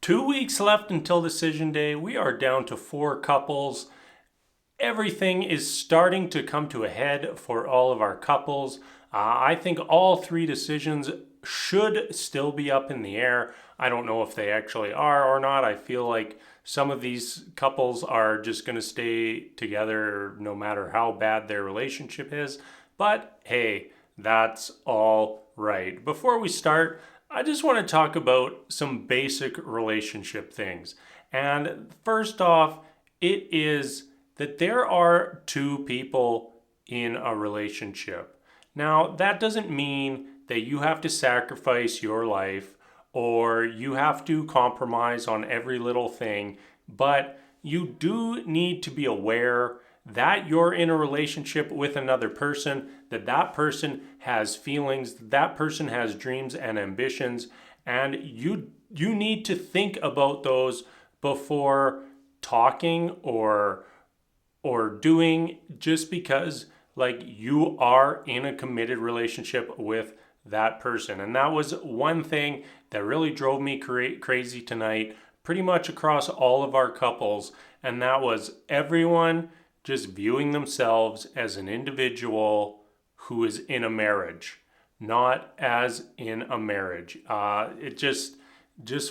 2 weeks left until decision day. We are down to 4 couples. Everything is starting to come to a head for all of our couples. I think all 3 decisions should still be up in the air. I don't know if they actually are or not. I feel like some of these couples are just going to stay together no matter how bad their relationship is. But hey, that's all right. Before we start, I just want to talk about some basic relationship things. And first off, it is that there are 2 people in a relationship. Now, that doesn't mean that you have to sacrifice your life or you have to compromise on every little thing, but you do need to be aware that you're in a relationship with another person, that person has feelings, that person has dreams and ambitions, and you need to think about those before talking or doing, just because like you are in a committed relationship with that person. And that was one thing that really drove me crazy tonight, pretty much across all of our couples, and that was everyone just viewing themselves as an individual who is in a marriage, not as in a marriage. It just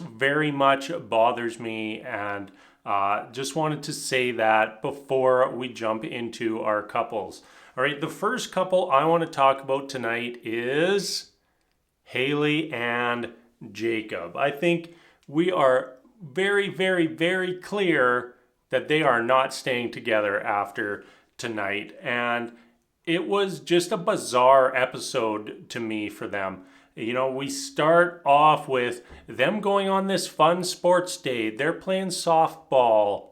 very much bothers me, and just wanted to say that before we jump into our couples. All right, the first couple I want to talk about tonight is Haley and Jacob. I think we are very, very, very clear that they are not staying together after tonight. And it was just a bizarre episode to me for them. You know, we start off with them going on this fun sports day. They're playing softball,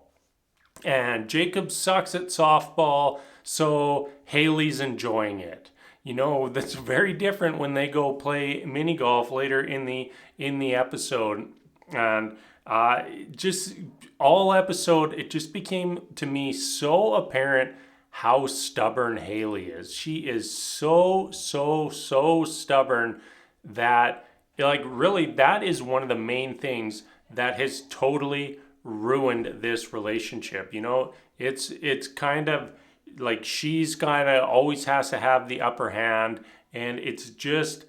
and Jacob sucks at softball, so Haley's enjoying it. You know, that's very different when they go play mini golf later in the episode. And just all episode, it just became to me so apparent how stubborn Haley is. She is so stubborn that, like, really, that is one of the main things that has totally ruined this relationship. You know, it's kind of like she's kind of always has to have the upper hand, and it's just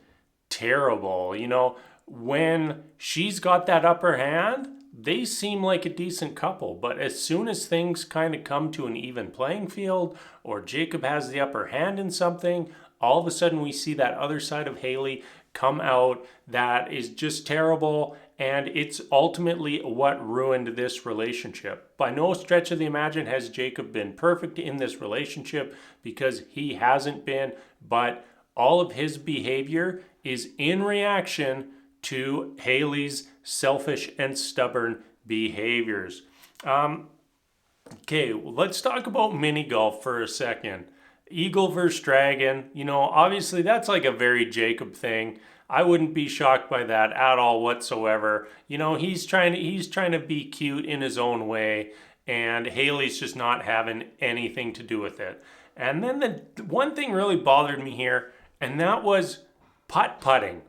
terrible. You know, when she's got that upper hand, they seem like a decent couple, but as soon as things kind of come to an even playing field, or Jacob has the upper hand in something, all of a sudden we see that other side of Haley come out that is just terrible, and it's ultimately what ruined this relationship. By no stretch of the imagination has Jacob been perfect in this relationship, because he hasn't been, but all of his behavior is in reaction to Haley's selfish and stubborn behaviors. Okay, let's talk about mini golf for a second. Eagle versus dragon, you know, obviously that's like a very Jacob thing. I wouldn't be shocked by that at all whatsoever. You know, he's trying to be cute in his own way, and Haley's just not having anything to do with it. And then the one thing really bothered me here, and that was putt-putting.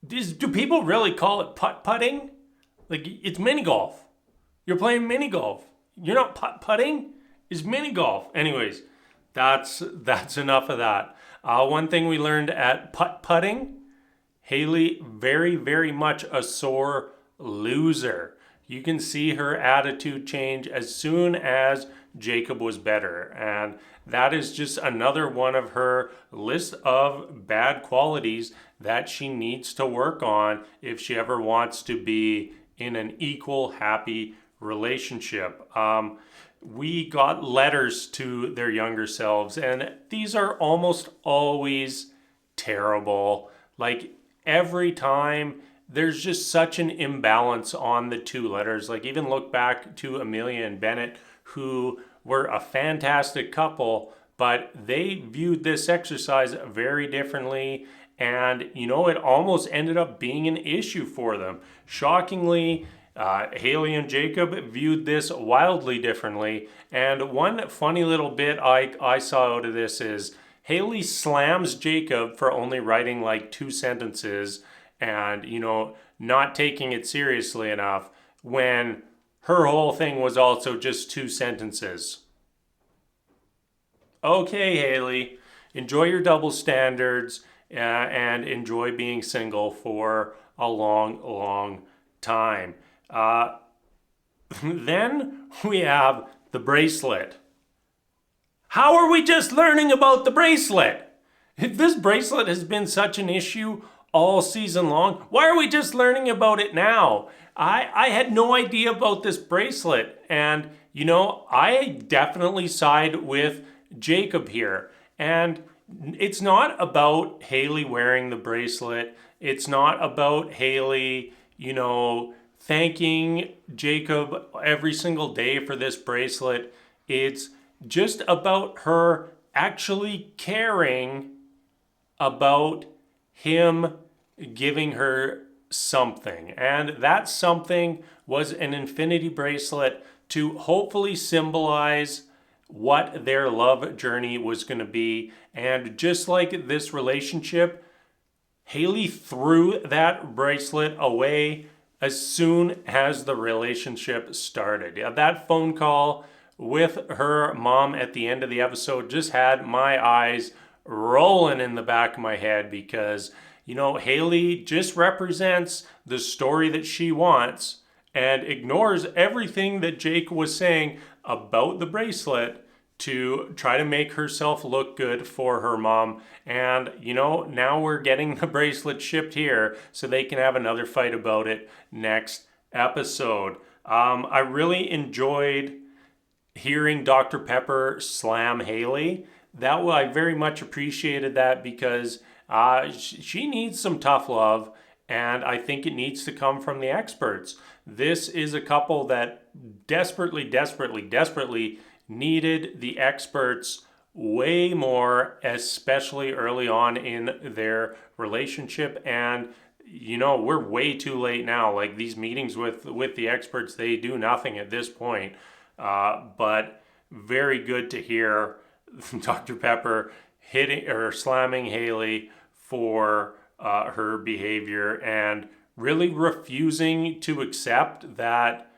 Do people really call it putt-putting? Like, it's mini golf. You're playing mini golf. You're not putt-putting? It's mini golf. Anyways, that's enough of that. One thing we learned at putt-putting, Haley very, very much a sore loser. You can see her attitude change as soon as Jacob was better. And that is just another one of her list of bad qualities that she needs to work on if she ever wants to be in an equal, happy relationship. We got letters to their younger selves, and these are almost always terrible. Like, every time there's just such an imbalance on the 2 letters. Like, even look back to Amelia and Bennett, who were a fantastic couple, but they viewed this exercise very differently. And, you know, it almost ended up being an issue for them. Shockingly, Haley and Jacob viewed this wildly differently. And one funny little bit I saw out of this is Haley slams Jacob for only writing like 2 sentences. and, not taking it seriously enough when her whole thing was also just 2 sentences. Okay, Haley, enjoy your double standards and enjoy being single for a long, long time. Then we have the bracelet. How are we just learning about the bracelet? If this bracelet has been such an issue all season long, why are we just learning about it now? I had no idea about this bracelet, and I definitely side with Jacob here. And it's not about Haley wearing the bracelet. It's not about Haley, thanking Jacob every single day for this bracelet. It's just about her actually caring about him giving her something. And that something was an infinity bracelet to hopefully symbolize what their love journey was going to be. And just like this relationship, Haley threw that bracelet away as soon as the relationship started. That phone call with her mom at the end of the episode just had my eyes rolling in the back of my head because, Haley just represents the story that she wants and ignores everything that Jake was saying about the bracelet to try to make herself look good for her mom. And, now we're getting the bracelet shipped here so they can have another fight about it next episode. I really enjoyed hearing Dr. Pepper slam Haley. I very much appreciated that because she needs some tough love, and I think it needs to come from the experts. This is a couple that desperately needed the experts way more, especially early on in their relationship. And we're way too late now. Like, these meetings with the experts, they do nothing at this point. But very good to hear Dr. Pepper hitting or slamming Haley for her behavior and really refusing to accept that,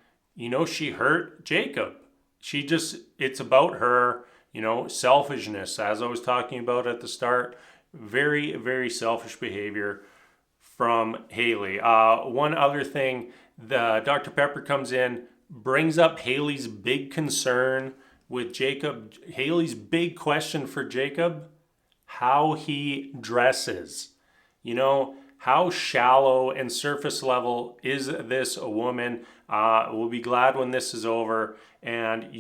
she hurt Jacob. It's about her, selfishness, as I was talking about at the start. Very, very selfish behavior from Haley. One other thing, Dr. Pepper comes in, brings up Haley's big concern with Jacob. Haley's big question for Jacob: how he dresses. How shallow and surface level is this woman? We'll be glad when this is over. And,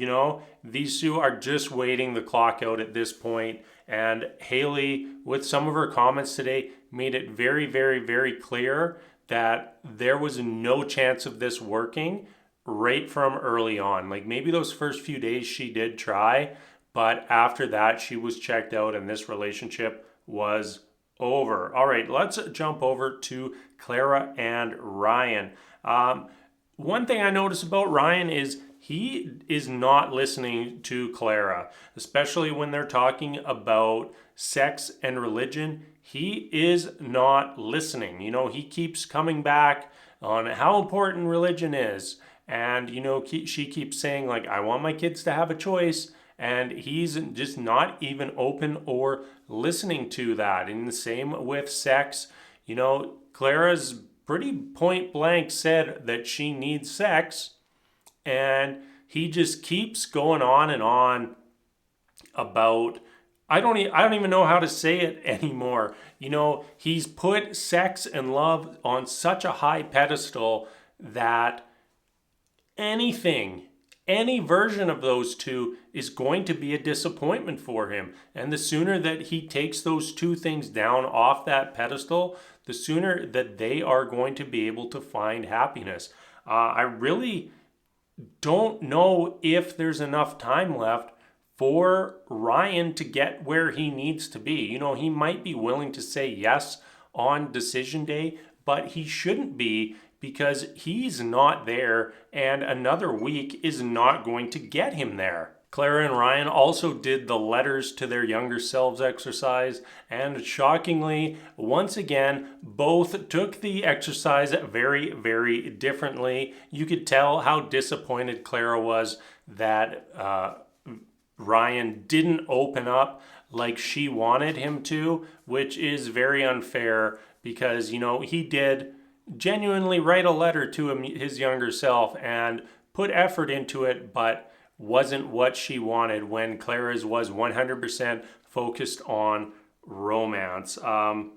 these two are just waiting the clock out at this point. And Haley, with some of her comments today, made it very, very, very clear that there was no chance of this working right from early on. Like, maybe those first few days she did try, but after that she was checked out and this relationship was over. All right, let's jump over to Clara and Ryan. One thing I noticed about Ryan is he is not listening to Clara, especially when they're talking about sex and religion. He is not listening. He keeps coming back on how important religion is. And, she keeps saying, like, I want my kids to have a choice. And he's just not even open or listening to that. And the same with sex. Clara's pretty point blank said that she needs sex. And he just keeps going on and on about, I don't even know how to say it anymore. He's put sex and love on such a high pedestal that any version of those two is going to be a disappointment for him. And the sooner that he takes those two things down off that pedestal, the sooner that they are going to be able to find happiness. I really don't know if there's enough time left for Ryan to get where he needs to be. He might be willing to say yes on decision day, but he shouldn't be, because he's not there and another week is not going to get him there. Clara and Ryan also did the letters to their younger selves exercise, and shockingly, once again, both took the exercise very, very differently. You could tell how disappointed Clara was that Ryan didn't open up like she wanted him to, which is very unfair because, he did genuinely write a letter to his younger self and put effort into it, but wasn't what she wanted when Clara's was 100% focused on romance. All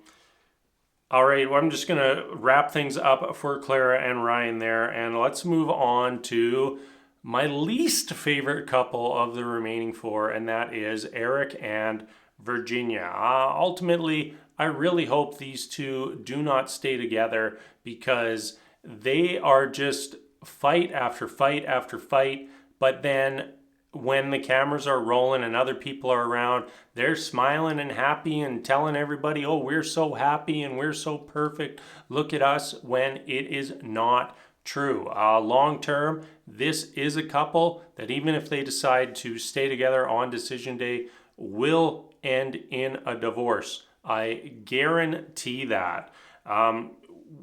right, well, I'm just going to wrap things up for Clara and Ryan there, and let's move on to my least favorite couple of the remaining four, and that is Eric and Virginia. Ultimately, I really hope these two do not stay together because they are just fight after fight after fight. But then when the cameras are rolling and other people are around, they're smiling and happy and telling everybody, oh, we're so happy and we're so perfect. Look at us, when it is not true. Long term, this is a couple that even if they decide to stay together on decision day, will end in a divorce. I guarantee that.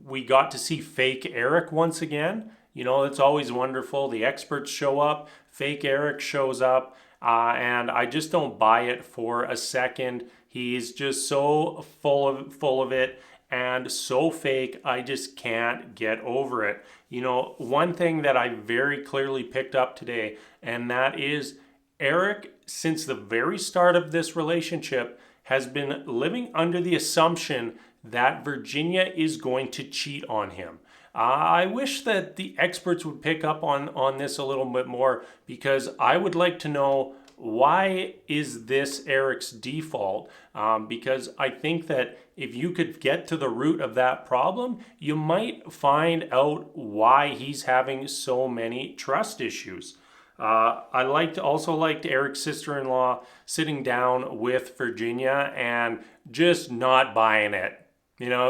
We got to see fake Eric once again. It's always wonderful. The experts show up, fake Eric shows up, and I just don't buy it for a second. He's just so full of it and so fake. I just can't get over it. One thing that I very clearly picked up today, and that is Eric, since the very start of this relationship, has been living under the assumption that Virginia is going to cheat on him. I wish that the experts would pick up on this a little bit more, because I would like to know, why is this Eric's default? Because I think that if you could get to the root of that problem, you might find out why he's having so many trust issues. I also liked Eric's sister-in-law sitting down with Virginia and just not buying it.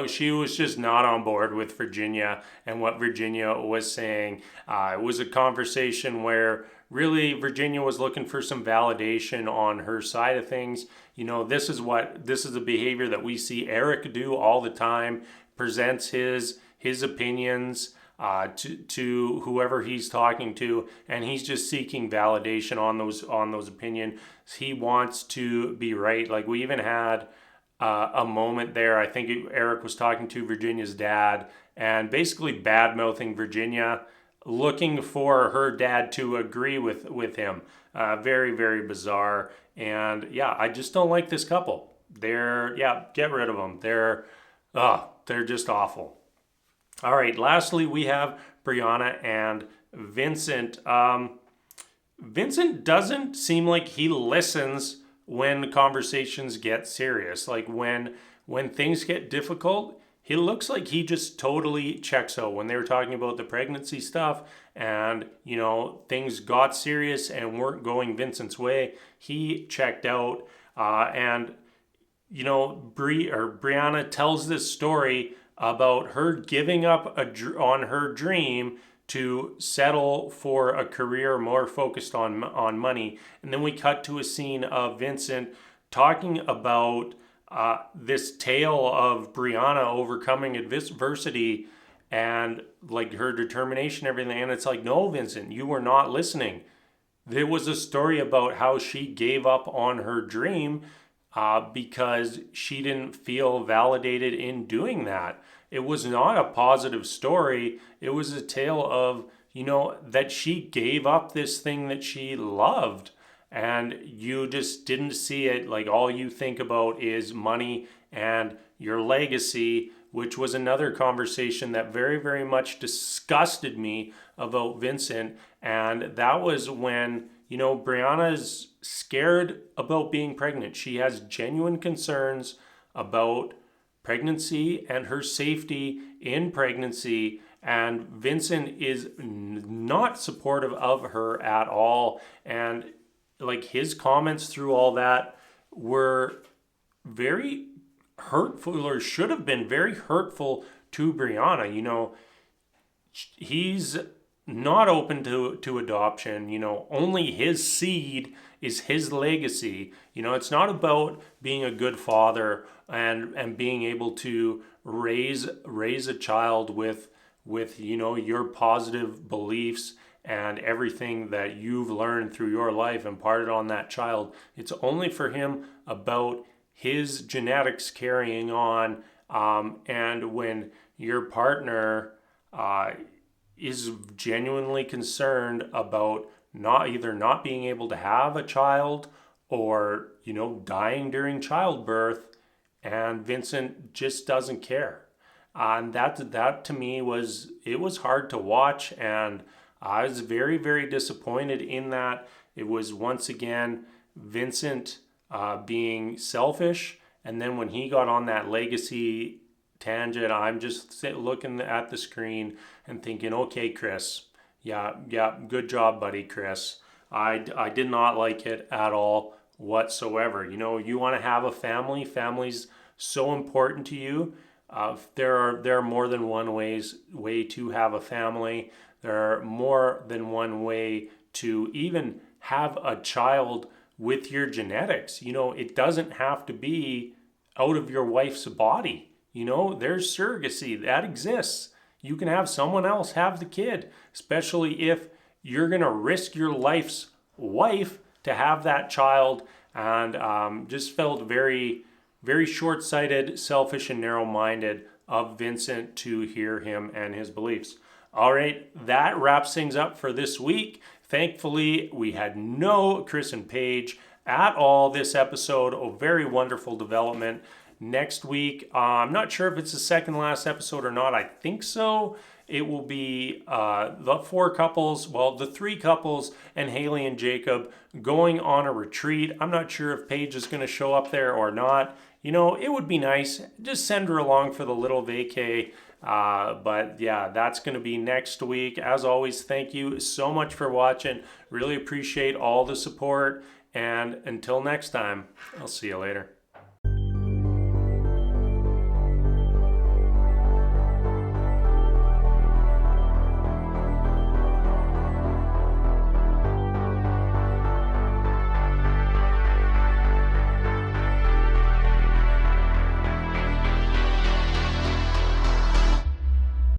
She was just not on board with Virginia and what Virginia was saying. It was a conversation where really Virginia was looking for some validation on her side of things. This is the behavior that we see Eric do all the time, presents his opinions to whoever he's talking to, and he's just seeking validation on those opinions. He wants to be right. Like, we even had a moment there, I think Eric was talking to Virginia's dad and basically bad-mouthing Virginia, looking for her dad to agree with him. Very, very bizarre. And yeah, I just don't like this couple. Get rid of them. They're just awful. All right, lastly, we have Brianna and Vincent. Vincent doesn't seem like he listens when conversations get serious. Like when things get difficult, he looks like he just totally checks out. When they were talking about the pregnancy stuff and, things got serious and weren't going Vincent's way, he checked out. Brianna tells this story about her giving up on her dream to settle for a career more focused on money. And then we cut to a scene of Vincent talking about this tale of Brianna overcoming adversity and like her determination, everything. And it's like, no, Vincent, you were not listening. There was a story about how she gave up on her dream because she didn't feel validated in doing that. It was not a positive story. It was a tale of, that she gave up this thing that she loved, and you just didn't see it. Like, all you think about is money and your legacy, which was another conversation that very, very much disgusted me about Vincent. And that was when, Brianna's scared about being pregnant. She has genuine concerns about pregnancy and her safety in pregnancy, and Vincent is not supportive of her at all. And like, his comments through all that were very hurtful, or should have been very hurtful to Brianna. He's not open to adoption. You know, only his seed is his legacy. You know, it's not about being a good father and being able to raise a child with you know your positive beliefs and everything that you've learned through your life imparted on that child. It's only for him about his genetics carrying on. And when your partner is genuinely concerned about not being able to have a child or you know dying during childbirth, and Vincent just doesn't care. And that to me was hard to watch, and I was very disappointed in that. It was once again Vincent being selfish, and then when he got on that legacy tangent, I'm just looking at the screen and thinking, okay, Chris, yeah, good job, buddy, Chris. I did not like it at all whatsoever. You know, you want to have a family. Family's so important to you. There are more than one way to have a family. There are more than one way to even have a child with your genetics. You know, it doesn't have to be out of your wife's body. You know, there's surrogacy that exists. You can have someone else have the kid, especially if you're going to risk your life's wife to have that child. And just felt very short sighted, selfish, and narrow minded of Vincent to hear him and his beliefs. All right, that wraps things up for this week. Thankfully, we had no Chris and Paige at all this episode. A very wonderful development. Next week, I'm not sure if it's the second last episode or not. I think so. It will be the the three couples and Haley and Jacob going on a retreat. I'm not sure if Paige is going to show up there or not. You know, it would be nice. Just send her along for the little vacay. But yeah, that's going to be next week. As always, thank you so much for watching. Really appreciate all the support. And until next time, I'll see you later.